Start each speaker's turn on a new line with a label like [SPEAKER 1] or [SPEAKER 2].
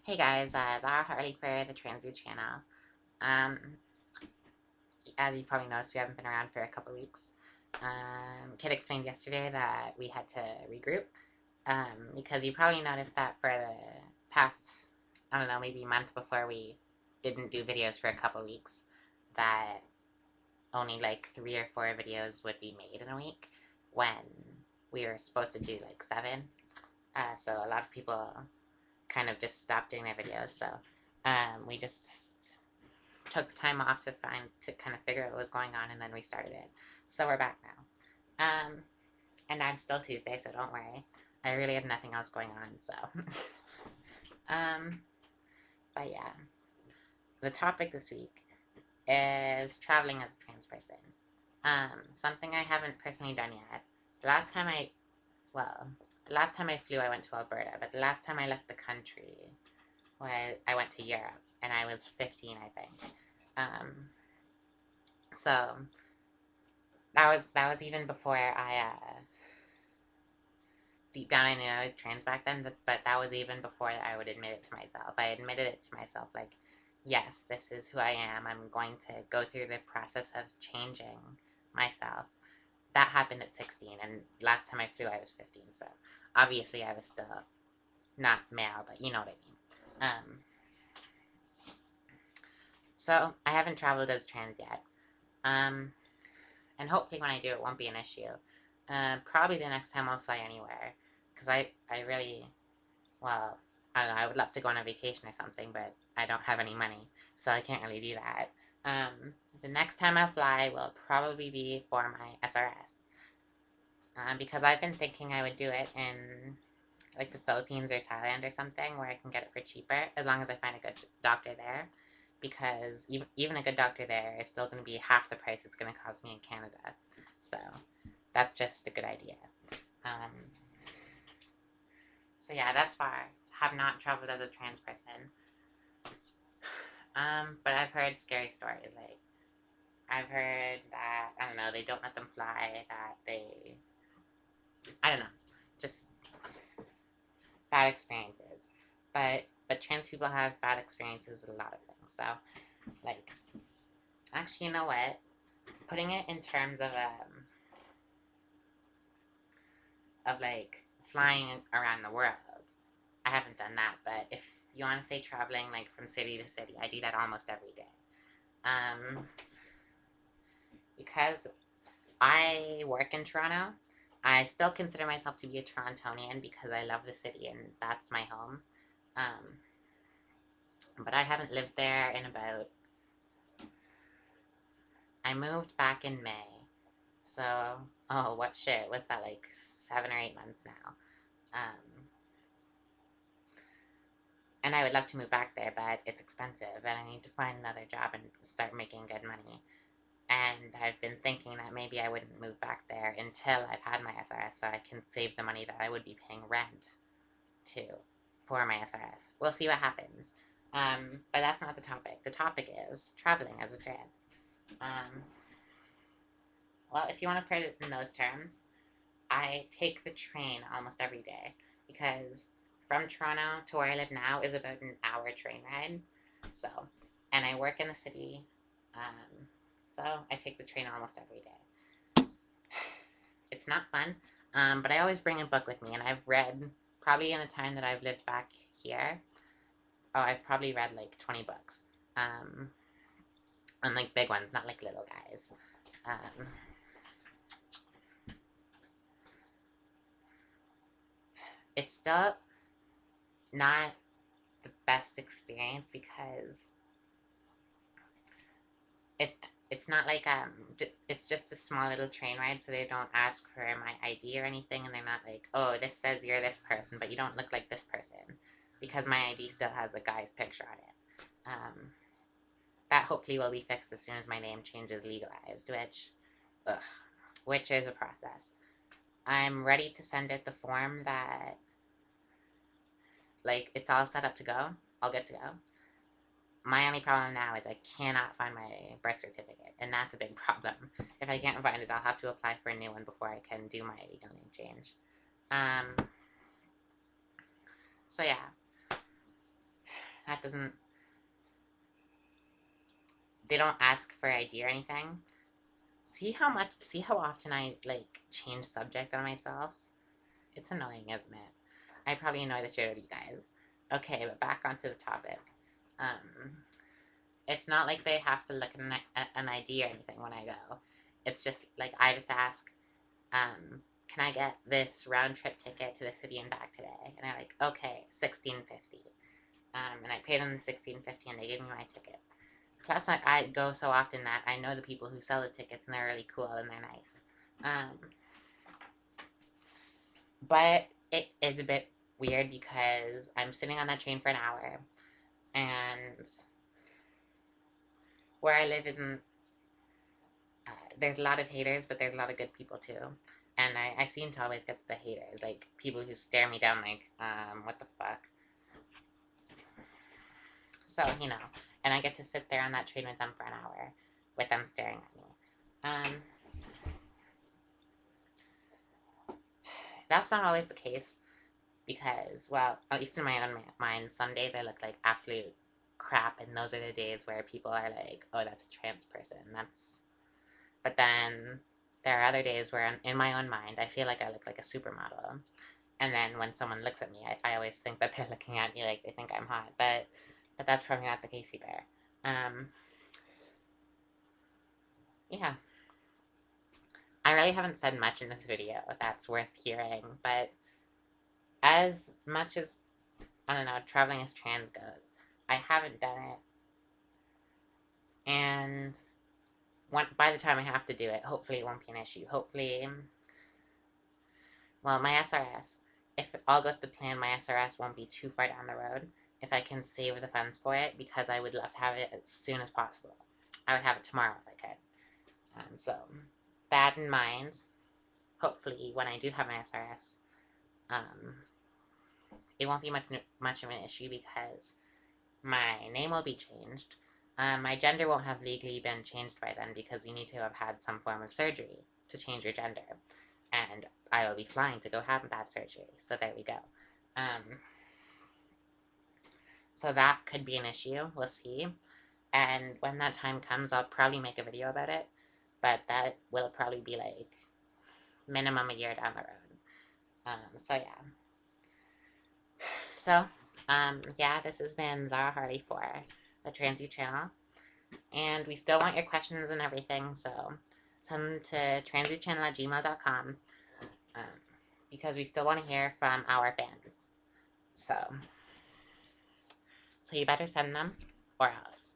[SPEAKER 1] Hey guys, ZaraHarley for the Transveling channel. Um, as you probably noticed, we haven't been around for a couple weeks. Kid explained yesterday that we had to regroup because you probably noticed that for the past, I don't know, maybe a month before we didn't do videos for a couple weeks, that only like 3 or 4 videos would be made in a week when we were supposed to do like 7. So a lot of people kind of just stopped doing their videos. So we just took the time off to kind of figure out what was going on, and then we started it. So we're back now. And I'm still Tuesday, so don't worry. I really have nothing else going on. So, um, but yeah, the topic this week is traveling as a trans person. Something I haven't personally done yet. The last time I, well, the last time I flew, I went to Alberta, but the last time I left the country was I went to Europe, and I was 15, I think. So that was even before I deep down I knew I was trans back then, but that was even before I would admit it to myself. I admitted it to myself, like, yes, this is who I am. I'm going to go through the process of changing myself. That happened at 16, and last time I flew, I was 15. So obviously, I was still not male, but you know what I mean. So I haven't traveled as trans yet. Um, and hopefully when I do, it won't be an issue. Probably the next time I'll fly anywhere, because I really, well, I don't know, I would love to go on a vacation or something, but I don't have any money, so I can't really do that. The next time I fly will probably be for my SRS, because I've been thinking I would do it in like the Philippines or Thailand or something where I can get it for cheaper as long as I find a good doctor there. Because even a good doctor there is still going to be half the price it's going to cost me in Canada. So that's just a good idea. Um, so yeah, thus far, have not traveled as a trans person. But I've heard scary stories. Like I've heard that I don't know, they don't let them fly. That they, I don't know, just bad experiences. But trans people have bad experiences with a lot of things. So like, actually, you know what? Putting it in terms of like flying around the world, I haven't done that. But if you want to say traveling like from city to city, I do that almost every day. Um, because I work in Toronto, I still consider myself to be a Torontonian because I love the city and that's my home. Um, but I haven't lived there in about. I moved back in May, so oh, what shit was that, like 7 or 8 months now? And I would love to move back there, but it's expensive, and I need to find another job and start making good money. And I've been thinking that maybe I wouldn't move back there until I've had my SRS, so I can save the money that I would be paying rent to for my SRS. We'll see what happens. But that's not the topic. The topic is traveling as a trans. Um, well, if you want to put it in those terms, I take the train almost every day because from Toronto to where I live now is about an hour train ride. So, and I work in the city, um, so I take the train almost every day. It's not fun, but I always bring a book with me, and I've read probably in the time that I've lived back here. Oh, I've probably read like 20 books, and like big ones, not like little guys. Um, it's still not the best experience because it's it's not like it's just a small little train ride, so they don't ask for my ID or anything, and they're not like, oh, this says you're this person, but you don't look like this person, because my ID still has a guy's picture on it. That hopefully will be fixed as soon as my name changes legalized, ugh, which is a process. I'm ready to send it the form that, like, it's all set up to go. I'll get to go. My only problem now is I cannot find my birth certificate, and that's a big problem. If I can't find it, I'll have to apply for a new one before I can do my legal name change. So yeah, that doesn't, they don't ask for ID or anything. See how often I, like, change subject on myself? It's annoying, isn't it? I probably annoy the shit out of you guys. Okay, but back onto the topic. It's not like they have to look at an ID or anything when I go. It's just, like, I just ask, can I get this round trip ticket to the city and back today? And they're like, okay, $16.50. And I pay them the $16.50 and they give me my ticket. Plus, I go so often that I know the people who sell the tickets and they're really cool and they're nice. But it is a bit weird because I'm sitting on that train for an hour, and where I live isn't. There's a lot of haters, but there's a lot of good people too. And I seem to always get the haters, like people who stare me down, like, what the fuck. So, you know, and I get to sit there on that train with them for an hour, with them staring at me. That's not always the case because, well, at least in my own mind, some days I look like absolute crap, and those are the days where people are like, oh, that's a trans person. But then there are other days where, in my own mind, I feel like I look like a supermodel. And then when someone looks at me, I always think that they're looking at me like they think I'm hot. But that's probably not the case either. Yeah. I really haven't said much in this video that's worth hearing, but as much as, I don't know, traveling as trans goes, I haven't done it. And by the time I have to do it, hopefully it won't be an issue. Hopefully, well, my SRS, if it all goes to plan, my SRS won't be too far down the road if I can save the funds for it, because I would love to have it as soon as possible. I would have it tomorrow if I could. So, that in mind, hopefully when I do have my SRS, it won't be much of an issue because my name will be changed. My gender won't have legally been changed by then because you need to have had some form of surgery to change your gender. And I will be flying to go have that surgery. So there we go. So that could be an issue. We'll see. And when that time comes, I'll probably make a video about it. But that will probably be like minimum a year down the road. So yeah. So, yeah, this has been ZaraHarley for the Transy channel. And we still want your questions and everything, so send them to transychannel@gmail.com, because we still want to hear from our fans. So you better send them, or else.